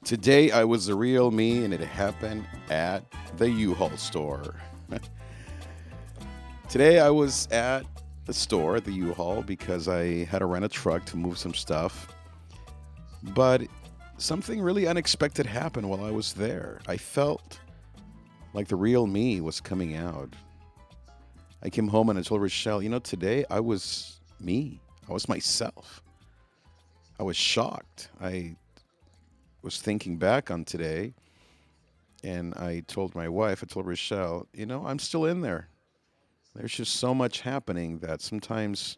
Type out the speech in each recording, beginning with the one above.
Today I was the real me and it happened at the U-Haul store. Today I was at the store at the U-Haul because I had to rent a truck to move some stuff. But something really unexpected happened while I was there. I felt like the real me was coming out. I came home and I told Rochelle, today I was me. I was myself. I was shocked. I was thinking back on today and I told my wife, I told Rochelle, I'm still in there. There's just so much happening that sometimes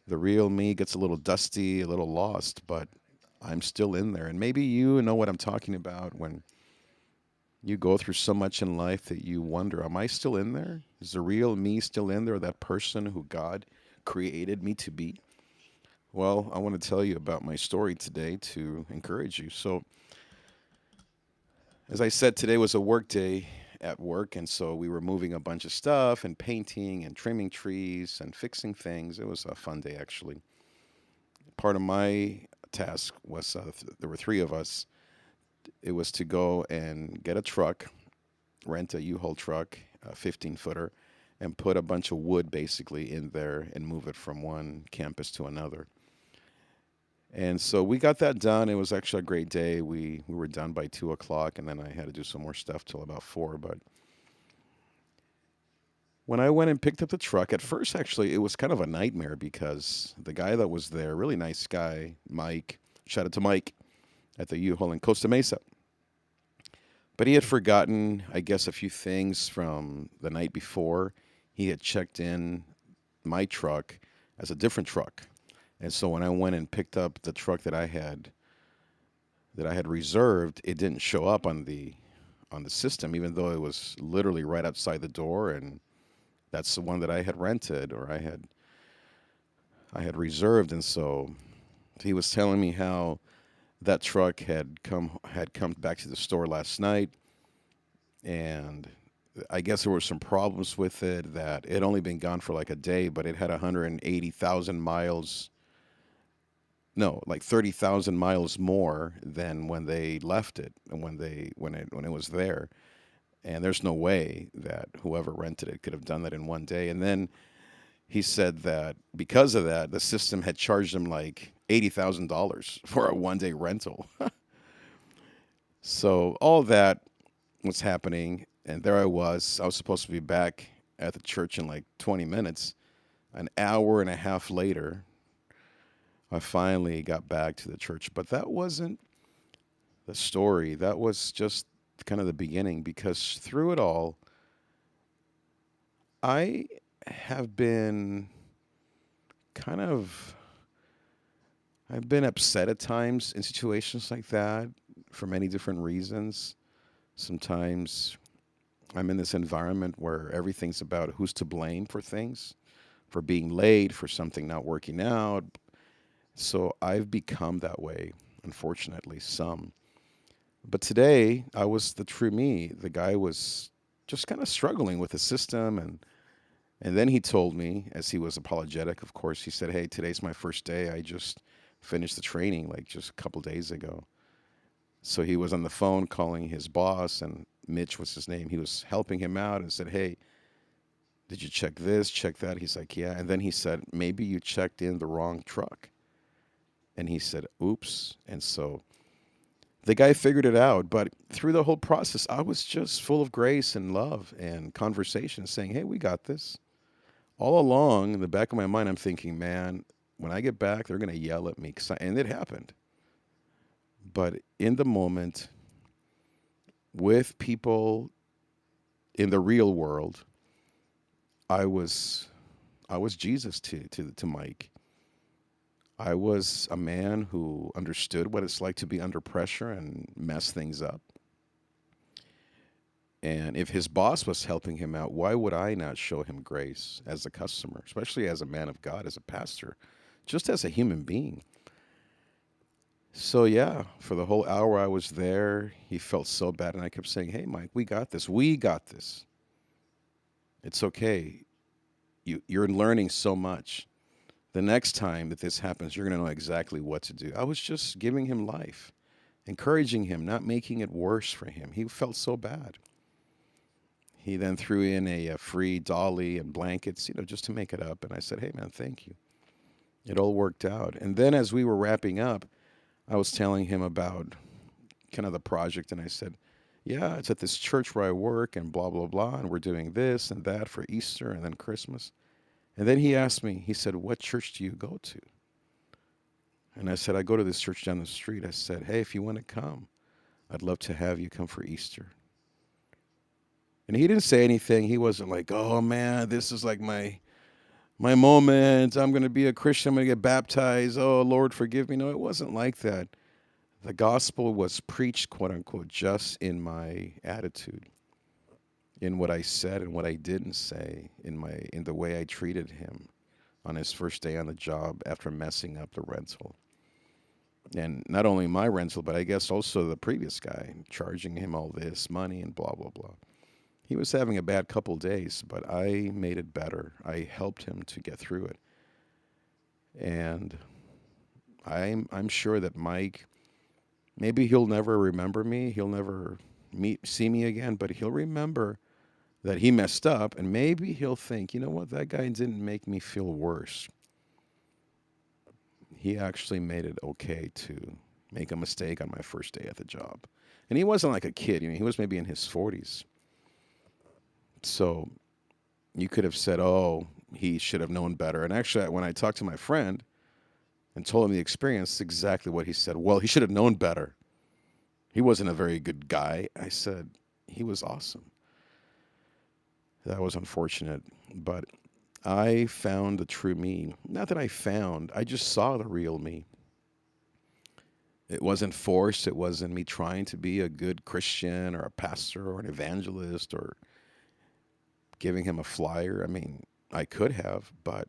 the real me gets a little dusty, a little lost, but I'm still in there. And maybe you know what I'm talking about when you go through so much in life that you wonder, am I still in there? Is the real me still in there, that person who God created me to be? Well, I want to tell you about my story today to encourage you. So, as I said, today was a work day at work, and so we were moving a bunch of stuff and painting and trimming trees and fixing things. It was a fun day, actually. Part of my task was there were three of us. It was to go and get a truck, rent a U-Haul truck, a 15-footer, and put a bunch of wood basically in there and move it from one campus to another. And so we got that done. It was actually a great day. We were done by 2 o'clock, and then I had to do some more stuff till about 4. But when I went and picked up the truck, at first actually it was kind of a nightmare because the guy that was there, really nice guy, Mike. Shout out to Mike at the U-Haul in Costa Mesa. But he had forgotten, I guess, a few things from the night before. He had checked in my truck as a different truck. And so when I went and picked up the truck that I had reserved, it didn't show up on the system, even though it was literally right outside the door, and that's the one that I had rented or I had reserved. And so he was telling me how that truck had come back to the store last night, and I guess there were some problems with it that it had only been gone for like a day, but it had 180,000 miles, no, like 30,000 miles more than when they left it and when it was there. And there's no way that whoever rented it could have done that in one day. And then he said that because of that, the system had charged him like $80,000 for a 1 day rental. So all that was happening, and there I was. I was supposed to be back at the church in like 20 minutes. An hour and a half later, I finally got back to the church. But that wasn't the story. That was just kind of the beginning because through it all, I have been kind of I've been upset at times in situations like that for many different reasons. Sometimes I'm in this environment where everything's about who's to blame for things, for being late, for something not working out. So I've become that way, unfortunately, some. But today, I was the true me. The guy was just kind of struggling with the system, and then he told me, as he was apologetic, of course, he said, "Hey, today's my first day. I just finished the training like just a couple days ago." So he was on the phone calling his boss, and Mitch was his name. He was helping him out and said, "Hey, did you check this, check that?" He's like, "Yeah." And then he said, "Maybe you checked in the wrong truck." And he said, "Oops." And so the guy figured it out. But through the whole process, I was just full of grace and love and conversation saying, "Hey, we got this." All along in the back of my mind, I'm thinking, man, when I get back, they're going to yell at me. And it happened. But in the moment, with people in the real world, I was I was Jesus to Mike. I was a man who understood what it's like to be under pressure and mess things up. And if his boss was helping him out, why would I not show him grace as a customer, especially as a man of God, as a pastor, just as a human being? So, yeah, for the whole hour I was there, he felt so bad. And I kept saying, "Hey, Mike, we got this. We got this. It's okay. You're learning so much. The next time that this happens, you're going to know exactly what to do." I was just giving him life. encouraging him, not making it worse for him. He felt so bad. He then threw in a free dolly and blankets, just to make it up. And I said, hey, man, thank you. It all worked out. And then as we were wrapping up, I was telling him about kind of the project. And I said, yeah, it's at this church where I work and blah, blah, blah. And we're doing this and that for Easter and then Christmas. And then he asked me, he said, what church do you go to? And I said, I go to this church down the street. I said, hey, if you want to come, I'd love to have you come for Easter. And he didn't say anything. He wasn't like, oh man, this is like my moment. I'm going to be a Christian. I'm going to get baptized. Oh, Lord, forgive me. No, it wasn't like that. The gospel was preached, quote unquote, just in my attitude, in what I said and what I didn't say, in the way I treated him on his first day on the job after messing up the rental. And not only my rental, but I guess also the previous guy, charging him all this money and blah, blah, blah. He was having a bad couple days, but I made it better. I helped him to get through it. And I'm sure that Mike, maybe he'll never remember me. He'll never see me again, but he'll remember that he messed up, and maybe he'll think, you know what, that guy didn't make me feel worse. He actually made it okay to make a mistake on my first day at the job. And he wasn't like a kid, he was maybe in his 40s. So you could have said, oh, he should have known better. And actually, when I talked to my friend and told him the experience, it's exactly what he said. Well, he should have known better. He wasn't a very good guy. I said, he was awesome. That was unfortunate. But I found the true me. Not that I just saw the real me. It wasn't forced. It wasn't me trying to be a good Christian or a pastor or an evangelist or giving him a flyer. I mean, I could have, but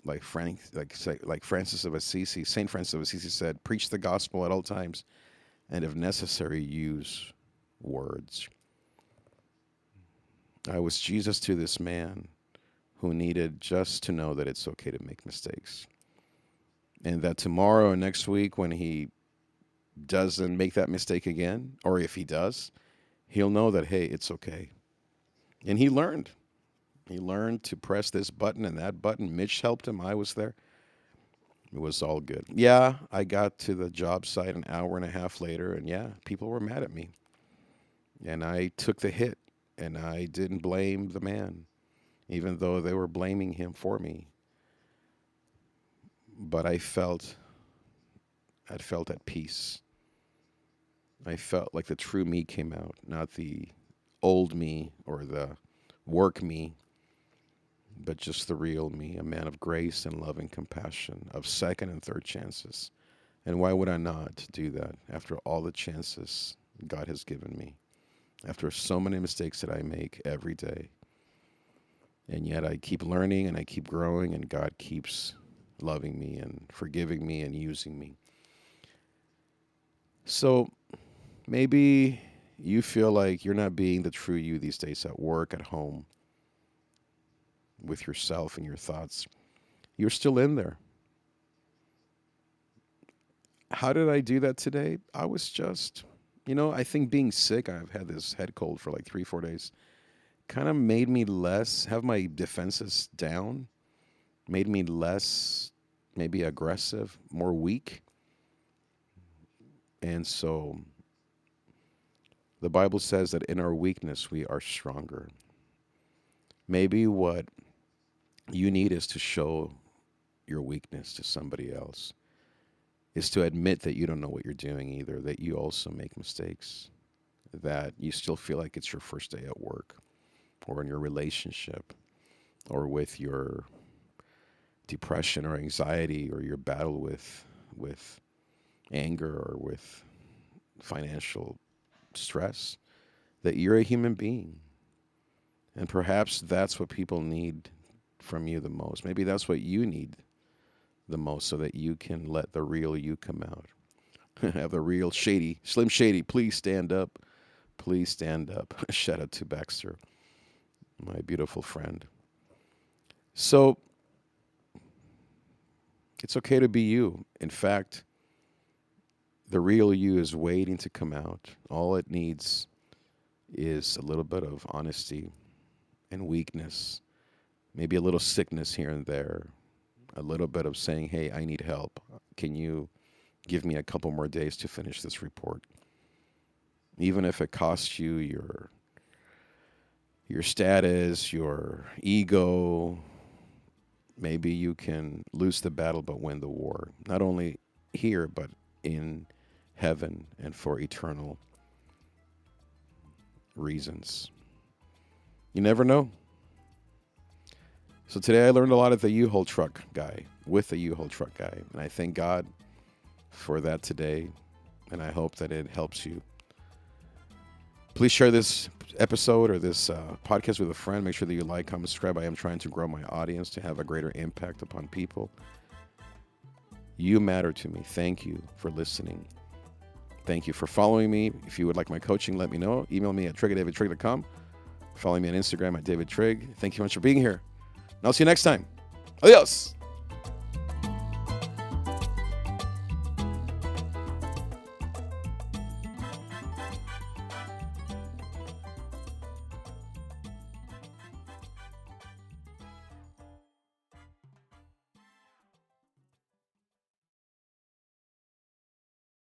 like Francis of Assisi, Saint Francis of Assisi said, preach the gospel at all times, and if necessary, use words. I was Jesus to this man who needed just to know that it's okay to make mistakes. And that tomorrow and next week, when he doesn't make that mistake again, or if he does, he'll know that, hey, it's okay. And he learned. He learned to press this button and that button. Mitch helped him. I was there. It was all good. Yeah, I got to the job site an hour and a half later, and yeah, people were mad at me. And I took the hit, and I didn't blame the man, even though they were blaming him for me. But I felt at peace. I felt like the true me came out, not the old me or the work me, but just the real me, a man of grace and love and compassion, of second and third chances. And why would I not do that after all the chances God has given me? After so many mistakes that I make every day. And yet I keep learning and I keep growing, and God keeps loving me and forgiving me and using me. So maybe you feel like you're not being the true you these days at work, at home, with yourself and your thoughts. You're still in there. How did I do that today? I was just, I think being sick, I've had this head cold for like 3, 4 days, kind of made me have my defenses down, made me less maybe aggressive, more weak. And so the Bible says that in our weakness, we are stronger. Maybe what you need is to show your weakness to somebody else, is to admit that you don't know what you're doing either, that you also make mistakes, that you still feel like it's your first day at work or in your relationship or with your depression or anxiety or your battle with anger or with financial stress, that you're a human being. And perhaps that's what people need from you the most. Maybe that's what you need the most, so that you can let the real you come out. Have the real Slim Shady, please stand up. Please stand up. Shout out to Baxter, my beautiful friend. So it's okay to be you. In fact, The real you is waiting to come out. All it needs is a little bit of honesty and weakness, maybe a little sickness here and there, a little bit of saying, hey, I need help. Can you give me a couple more days to finish this report? Even if it costs you your status, your ego, maybe you can lose the battle but win the war. Not only here, but in heaven and for eternal reasons. You never know. So today I learned a lot of the U-Haul truck guy, with the U-Haul truck guy. And I thank God for that today. And I hope that it helps you. Please share this episode or this podcast with a friend. Make sure that you like, comment, subscribe. I am trying to grow my audience to have a greater impact upon people. You matter to me. Thank you for listening. Thank you for following me. If you would like my coaching, let me know. Email me at trig@davidtrig.com. Follow me on Instagram at davidTrig. Thank you much for being here. And I'll see you next time. Adios.